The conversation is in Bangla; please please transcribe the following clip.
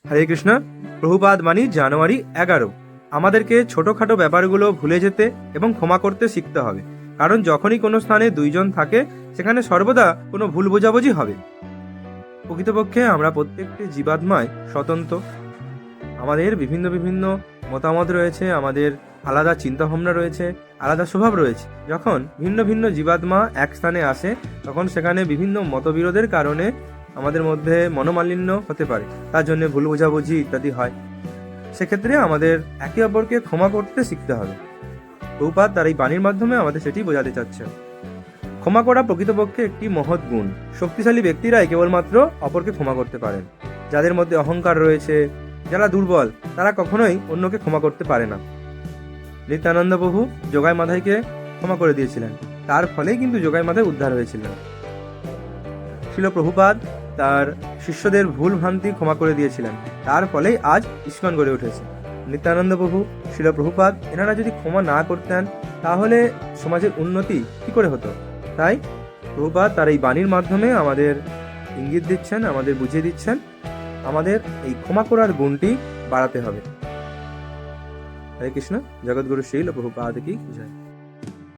হরে কৃষ্ণ। প্রভুপাদ বাণী জানুয়ারি 11। আমাদেরকে ছোটখাটো ব্যাপারগুলো ভুলে যেতে এবং ক্ষমা করতে শিখতে হবে, কারণ যখনই কোনো স্থানে দুইজন থাকে সেখানে সর্বদা কোনো ভুল বোঝাবুঝি হবে। প্রকৃতপক্ষে আমরা প্রত্যেকটি জীবাত্মায় স্বতন্ত্র। আমাদের বিভিন্ন বিভিন্ন মতামত রয়েছে, আমাদের আলাদা চিন্তাভাবনা রয়েছে, আলাদা স্বভাব রয়েছে। যখন ভিন্ন ভিন্ন জীবাত্মা এক স্থানে আসে তখন সেখানে বিভিন্ন মতবিরোধের কারণে আমাদের মধ্যে মনোমালিন্য হতে পারে, তার জন্য ভুল বোঝাবুঝি ইত্যাদি হয়। সেক্ষেত্রে আমাদের একে অপরকে ক্ষমা করতে শিখতে হবে। প্রভুপাদ তার এই বাণীর মাধ্যমে আমাদের সেটি বোঝাতে চাচ্ছেন। ক্ষমা করা প্রকৃতপক্ষে একটি মহৎ গুণ। শক্তিশালী ব্যক্তিরাই কেবলমাত্র অপরকে ক্ষমা করতে পারেন। যাদের মধ্যে অহংকার রয়েছে, যারা দুর্বল, তারা কখনোই অন্যকে ক্ষমা করতে পারে না। নিত্যানন্দ প্রভু যোগাই মাধাইকে ক্ষমা করে দিয়েছিলেন, তার ফলেই কিন্তু যোগাই মাধাই উদ্ধার হয়েছিলেন। শিল প্রভুপাদ তার শিষ্যদের ভুল ভ্রান্তি ক্ষমা করে দিয়েছিলেন, তার ফলেই আজ ইস্কন গড়ে উঠেছে। নিত্যানন্দ প্রভু, শিল প্রভুপাদ এনারা যদি ক্ষমা না করতেন তাহলে সমাজের উন্নতি কি করে হতো? তাই প্রভুপাদ তার এই বাণীর মাধ্যমে আমাদের ইঙ্গিত দিচ্ছেন, আমাদের বুঝিয়ে দিচ্ছেন আমাদের এই ক্ষমা করার গুণটি বাড়াতে হবে। হরে কৃষ্ণ। জগৎগুরু শিল প্রভুপাদ কি জয়।